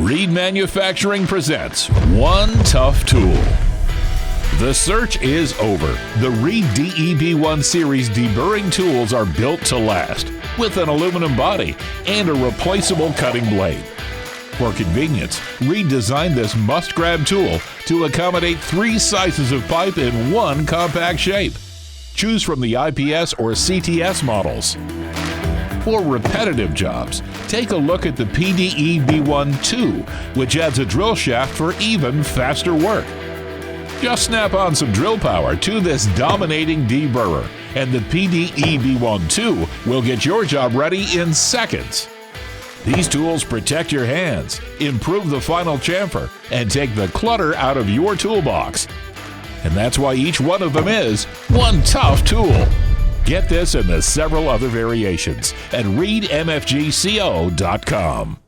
REED Manufacturing presents One Tough Tool. The search is over. The REED DEB1 series deburring tools are built to last, with an aluminum body and a replaceable cutting blade. For convenience, REED designed this must-grab tool to accommodate 3 sizes of pipe in one compact shape. Choose from the IPS or CTS models. For repetitive jobs, take a look at the DEB1 2, which adds a drill shaft for even faster work. Just snap on some drill power to this dominating deburrer, and the DEB1 2 will get your job ready in seconds. These tools protect your hands, improve the final chamfer, and take the clutter out of your toolbox. And that's why each one of them is one tough tool. Get this and the several other variations at reedmfgco.com.